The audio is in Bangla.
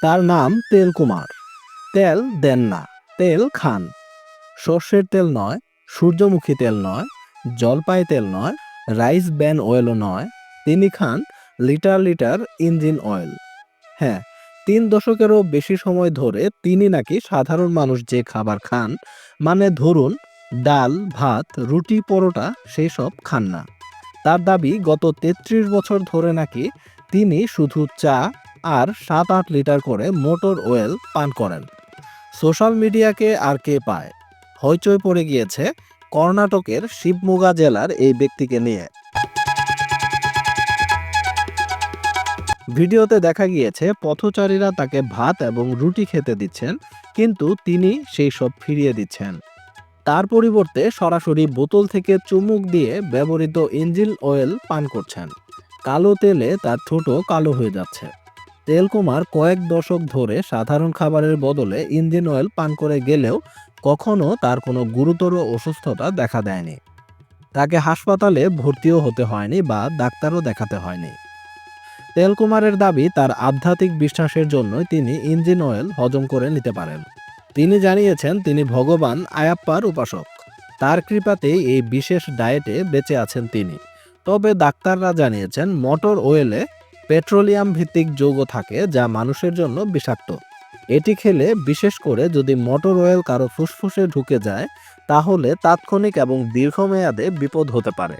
তার নাম তেলকুমার। তেল দেন না, তেল খান। সর্ষের তেল নয়, সূর্যমুখী তেল নয়, জলপাই তেল নয়, রাইস ব্র্যান অয়েলও নয়। তিনি খান লিটার লিটার ইঞ্জিন অয়েল। হ্যাঁ, 3 দশকেরও বেশি সময় ধরে তিনি নাকি সাধারণ মানুষ যে খাবার খান, মানে ধরুন ডাল, ভাত, রুটি, পরোটা, সেই সব খান না। তার দাবি গত 33 বছর ধরে নাকি তিনি শুধু চা আর 7-8 লিটার করে মোটর অয়েল পান করেন। সোশ্যাল মিডিয়াকে আর কে পায়? হইচই পড়ে গিয়েছে কর্ণাটকের শিবমোগা জেলার এই ব্যক্তিকে নিয়ে। ভিডিওতে দেখা গিয়েছে পথচারীরা তাকে ভাত এবং রুটি খেতে দিচ্ছেন, কিন্তু তিনি সেই সব ফিরিয়ে দিচ্ছেন। তার পরিবর্তে সরাসরি বোতল থেকে চুমুক দিয়ে ব্যবহৃত ইঞ্জিন অয়েল পান করছেন। কালো তেলে তার ঠোঁটও কালো হয়ে যাচ্ছে। তেলকুমার কয়েক দশক ধরে সাধারণ খাবারের বদলে ইঞ্জিন অয়েল পান করে গেলেও কখনো তার কোনো গুরুতর অসুস্থতা দেখা দেয়নি। তাকে হাসপাতালে ভর্তিও হতে হয়নি বা ডাক্তারও দেখাতে হয়নি। তেলকুমারের দাবি তার আধ্যাত্মিক বিশ্বাসের জন্যই তিনি ইঞ্জিন অয়েল হজম করে নিতে পারেন। তিনি জানিয়েছেন তিনি ভগবান আয়াপ্পার উপাসক। তার কৃপাতেই এই বিশেষ ডায়েটে বেঁচে আছেন তিনি। তবে ডাক্তাররা জানিয়েছেন মোটর অয়েলে পেট্রোলিয়াম ভিত্তিক যৌগ থাকে যা মানুষের জন্য বিষাক্ত। এটি খেলে, বিশেষ করে যদি মোটর অয়েল কারো ফুসফুসে ঢুকে যায়, তাহলে তাৎক্ষণিক এবং দীর্ঘমেয়াদে বিপদ হতে পারে।